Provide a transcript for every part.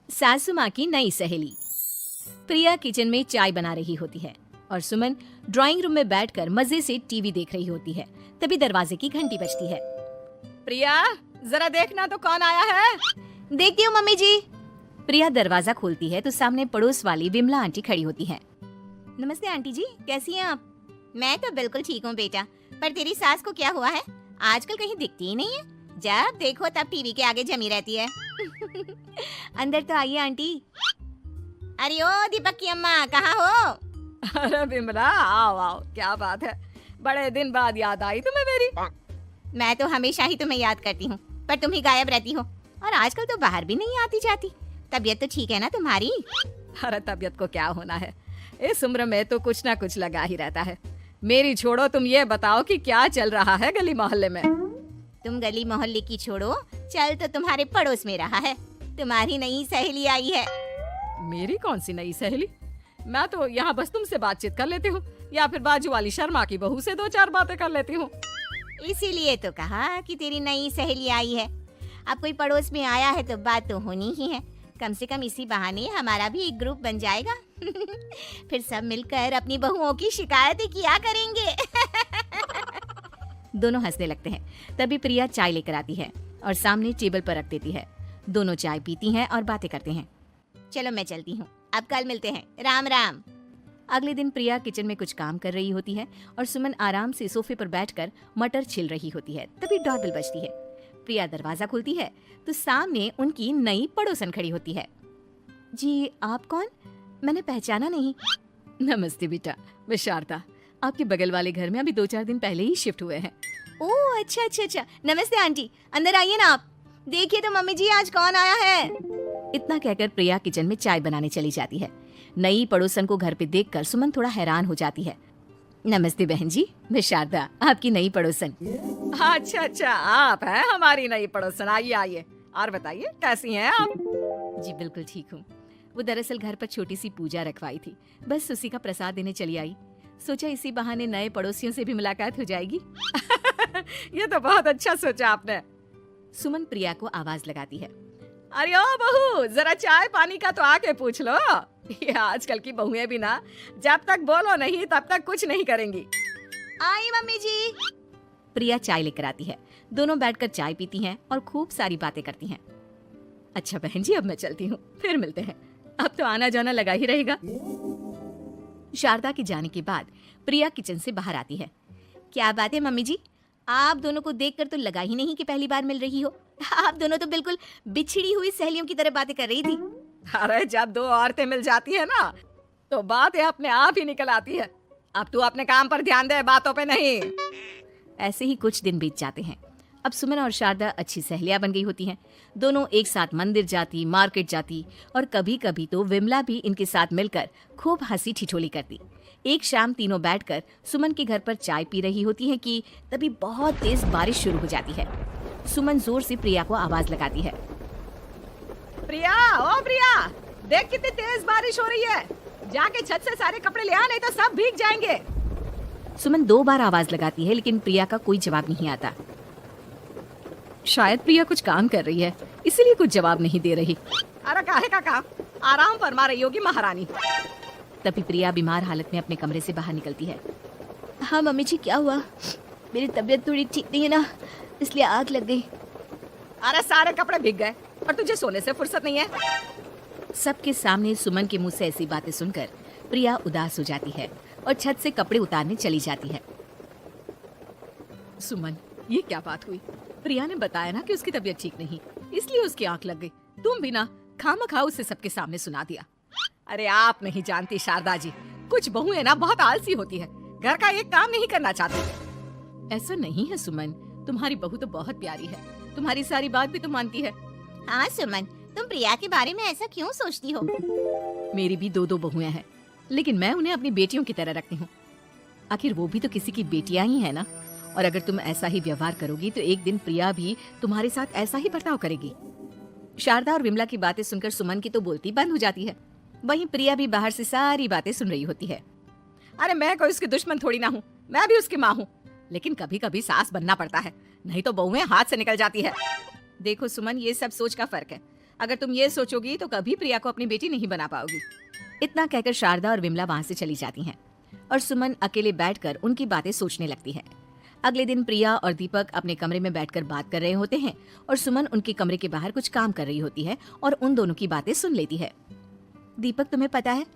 सासू माँ की नई सहेली। प्रिया किचन में चाय बना रही होती है और सुमन ड्राइंग रूम में बैठकर मजे से टीवी देख रही होती है। तभी दरवाजे की घंटी बजती है। प्रिया, जरा देखना तो कौन आया है। देखती हूँ मम्मी जी। प्रिया दरवाजा खोलती है तो सामने पड़ोस वाली विमला आंटी खड़ी होती है। नमस्ते आंटी जी, कैसी हैं आप? मैं तो बिल्कुल ठीक हूँ बेटा, पर तेरी सास को क्या हुआ है? आजकल कहीं दिखती ही नहीं है। जब देखो तब टीवी के आगे जमी रहती है। अंदर तो आइए आंटी। अरे ओ दीपक की अम्मा, कहाँ हो? अरे विमला, आओ आओ, क्या बात है, बड़े दिन बाद याद आई तुम्हें मेरी। मैं तो हमेशा ही तुम्हें याद करती हूँ, पर तुम ही गायब रहती हो और आजकल तो बाहर भी नहीं आती जाती। तबीयत तो ठीक है ना तुम्हारी? अरे तबीयत को क्या होना है, इस उम्र में तो कुछ ना कुछ लगा ही रहता है। मेरी छोड़ो, तुम ये बताओ कि क्या चल रहा है गली मोहल्ले में। तुम गली मोहल्ले की छोड़ो, चल तो तुम्हारे पड़ोस में रहा है। तुम्हारी नई सहेली आई है। मेरी कौन सी नई सहेली? मैं तो यहाँ बस तुमसे बातचीत कर लेती हूँ या फिर बाजू वाली शर्मा की बहू से 2-4 बातें कर लेती हूँ। इसीलिए तो कहा कि तेरी नई सहेली आई है। अब कोई पड़ोस में आया है तो बात तो होनी ही है। कम से कम इसी बहाने हमारा भी एक ग्रुप बन जाएगा। फिर सब मिलकर अपनी बहुओं की शिकायतें किया करेंगे। दोनों हंसने लगते हैं। तभी प्रिया चाय लेकर आती है और सामने टेबल पर रख देती है। दोनों चाय पीती हैं और बातें करते हैं। चलो मैं चलती हूँ, अब कल मिलते हैं। राम राम। अगले दिन प्रिया किचन में कुछ काम कर रही होती है और सुमन आराम से सोफे पर बैठकर मटर छिल रही होती है। तभी डोरबेल बजती है। प्रिया दरवाजा खोलती है तो सामने उनकी नई पड़ोसन खड़ी होती है। जी, आप कौन? मैंने पहचाना नहीं। नमस्ते बेटा, मैं शारदा, आपके बगल वाले घर में अभी 2-4 दिन पहले ही शिफ्ट हुए हैं। ओह अच्छा अच्छा अच्छा, नमस्ते आंटी, अंदर आइए ना आप। देखिए तो मम्मी जी, आज कौन आया है। इतना कहकर प्रिया किचन में चाय बनाने चली जाती है। नई पड़ोसन को घर पे देखकर सुमन थोड़ा हैरान हो जाती है। नमस्ते बहन जी, मैं शारदा, आपकी नई पड़ोसन। अच्छा अच्छा, आप हैं हमारी नई पड़ोसन। आइए आइए, और बताइए कैसी हैं आप? जी बिल्कुल ठीक हूँ। वो दरअसल घर पर छोटी सी पूजा रखवाई थी, बस उसी का प्रसाद देने चली आई। सोचा इसी बहाने नए पड़ोसियों से भी मुलाकात हो जाएगी। ये तो बहुत अच्छा सोचा आपने। सुमन प्रिया को आवाज लगाती है। अरे ओ बहू, जरा चाय पानी का तो आके पूछ लो। ये आजकल की बहुएं भी ना, जब तक बोलो नहीं तब तक कुछ नहीं करेंगी। आई मम्मी जी। प्रिया चाय लेकर आती है। दोनों बैठकर चाय पीती हैं और खूब सारी बातें करती हैं। अच्छा बहन जी, अब मैं चलती हूँ, फिर मिलते हैं। अब तो आना जाना लगा ही रहेगा। शारदा के जाने के बाद प्रिया किचन से बाहर आती है। क्या बात है मम्मी जी, आप दोनों को देखकर तो लगा ही नहीं कि पहली बार मिल रही हो। आप दोनों तो बिल्कुल बिछड़ी हुई सहेलियों की तरह बातें कर रही थी। अरे जब 2 औरतें मिल जाती है ना, तो बातें अपने आप ही निकल आती है। अब तू अपने काम पर ध्यान दे, बातों पे नहीं। ऐसे ही कुछ दिन बीत जाते हैं। अब सुमन और शारदा अच्छी सहेलियां बन गई होती हैं। दोनों एक साथ मंदिर जाती, मार्केट जाती और कभी कभी तो विमला भी इनके साथ मिलकर खूब हंसी ठिठोली करती। एक शाम तीनों बैठकर सुमन के घर पर चाय पी रही होती हैं कि तभी बहुत तेज बारिश शुरू हो जाती है। सुमन जोर से प्रिया को आवाज लगाती है। प्रिया, ओ प्रिया, देख कितनी तेज बारिश हो रही है। जाके छत से सारे कपड़े ले आ, नहीं तो सब भीग जाएंगे। सुमन 2 बार आवाज लगाती है लेकिन प्रिया का कोई जवाब नहीं आता। शायद प्रिया कुछ काम कर रही है, इसीलिए कुछ जवाब नहीं दे रही। अरे काहे का काम, आराम फरमा रही होगी महारानी। तभी प्रिया बीमार हालत में अपने कमरे से बाहर निकलती है। हाँ मम्मी जी, क्या हुआ? मेरी तबीयत थोड़ी ठीक नहीं है ना, इसलिए आग लग गई। अरे सारे कपड़े भीग गए और तुझे सोने से फुर्सत नहीं है। सबके सामने सुमन के मुंह से ऐसी बातें सुनकर प्रिया उदास हो जाती है और छत से कपड़े उतारने चली जाती है। सुमन, ये क्या बात हुई? प्रिया ने बताया ना कि उसकी तबीयत ठीक नहीं, इसलिए उसकी आंख लग गई। तुम भी ना खामखा उसे सबके सामने सुना दिया। अरे आप नहीं जानती शारदा जी, कुछ बहुएं ना बहुत आलसी होती है, घर का एक काम नहीं करना चाहती। ऐसा नहीं है सुमन, तुम्हारी बहू तो बहुत प्यारी है, तुम्हारी सारी बात भी तो मानती है। हाँ सुमन, तुम प्रिया के बारे में ऐसा क्यों सोचती हो? मेरी भी 2 बहुएं हैं, लेकिन मैं उन्हें अपनी बेटियों की तरह रखती हूँ। आखिर वो भी तो किसी की बेटियां ही है ना। और अगर तुम ऐसा ही व्यवहार करोगी तो एक दिन प्रिया भी तुम्हारे साथ ऐसा ही बर्ताव करेगी। शारदा और विमला की बातें सुनकर सुमन की तो बोलती बंद हो जाती है। वहीं प्रिया भी बाहर से सारी बातें सुन रही होती है। अरे मैं कोई उसकी दुश्मन थोड़ी ना हूँ, मैं भी उसकी माँ हूँ, लेकिन कभी कभी सास बनना पड़ता है, नहीं तो बहुएं हाथ से निकल जाती है। देखो सुमन, ये सब सोच का फर्क है। अगर तुम ये सोचोगी तो कभी प्रिया को अपनी बेटी नहीं बना पाओगी। इतना कहकर शारदा और विमला वहां से चली जाती हैं और सुमन अकेले बैठकर उनकी बातें सोचने लगती है। अगले दिन प्रिया और दीपक अपने कमरे में बैठकर बात कर रहे होते हैं और सुमन उनके कमरे के बाहर कुछ काम कर रही होती है और उन दोनों की बातें सुन लेती है। दीपक, तुम्हें पता है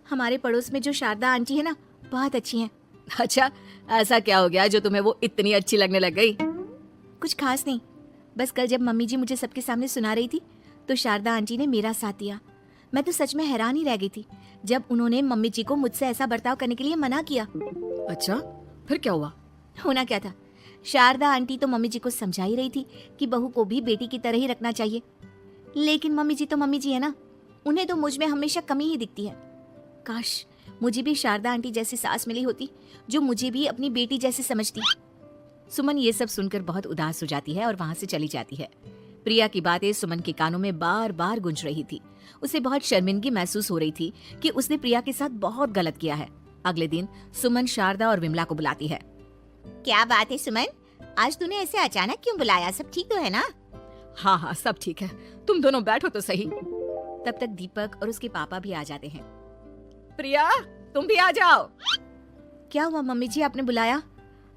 हमारे पड़ोस में जो शारदा आंटी है ना, बहुत अच्छी हैं। अच्छा, ऐसा क्या हो गया जो तुम्हें वो इतनी अच्छी लगने लग गई? कुछ खास नहीं, बस कल जब मम्मी जी मुझे सबके सामने सुना रही थी तो शारदा आंटी ने मेरा साथ दिया। मैं तो सच में हैरान ही रह गई थी जब उन्होंने मम्मी जी को मुझसे ऐसा बर्ताव करने के लिए मना किया। अच्छा, फिर क्या हुआ? होना क्या था, शारदा आंटी तो मम्मी जी को समझा ही रही थी कि बहू को भी बेटी की तरह ही रखना चाहिए, लेकिन मम्मी जी तो मम्मी जी है ना, उन्हें तो मुझ में हमेशा कमी ही दिखती है। काश मुझे भी शारदा आंटी जैसी सास मिली होती जो मुझे भी अपनी बेटी जैसे समझती। सुमन ये सब सुनकर बहुत उदास हो जाती है और वहां से चली जाती है। प्रिया की बातें सुमन के कानों में बार बार गूंज रही थी। उसे बहुत शर्मिंदगी महसूस हो रही थी कि उसने प्रिया के साथ बहुत गलत किया है। अगले दिन सुमन शारदा और विमला को बुलाती है। क्या बात है सुमन, आज तूने ऐसे अचानक क्यों बुलाया? सब ठीक तो है ना? हाँ हाँ, सब ठीक है, तुम दोनों बैठो तो सही। तब तक दीपक और उसके पापा भी आ जाते हैं। प्रिया, तुम भी आ जाओ। क्या हुआ मम्मी जी, आपने बुलाया?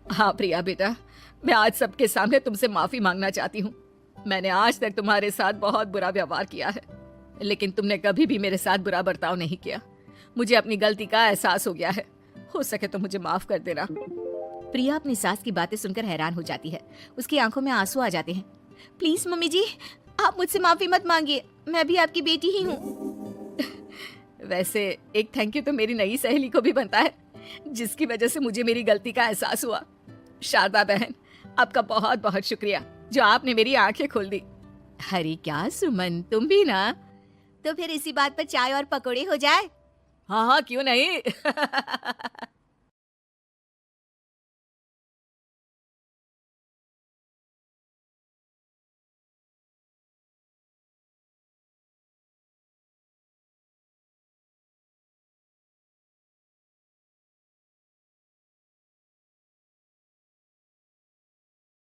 हाँ प्रिया बेटा, मैं आज सबके सामने तुमसे माफी मांगना चाहती हूँ। मैंने आज तक तुम्हारे साथ बहुत बुरा व्यवहार किया है, लेकिन तुमने कभी भी मेरे साथ बुरा बर्ताव नहीं किया। मुझे अपनी गलती का एहसास हो गया है, हो सके तो मुझे माफ कर देना। प्रिया अपनी सास की बातें सुनकर हैरान हो जाती है। उसकी आंखों में आंसू आ जाते हैं। प्लीज मम्मी जी, आप मुझसे माफी मत मांगिए, मैं भी आपकी बेटी ही हूँ। वैसे एक थैंक यू तो मेरी नई सहेली को भी बनता है, जिसकी वजह से मुझे मेरी गलती का एहसास हुआ। शारदा बहन, आपका बहुत बहुत शुक्रिया जो आपने मेरी आंखें खोल दी। अरे क्या सुमन, तुम भी ना। तो फिर इसी बात पर चाय और पकोड़े हो जाए। हाँ हाँ, क्यों नहीं।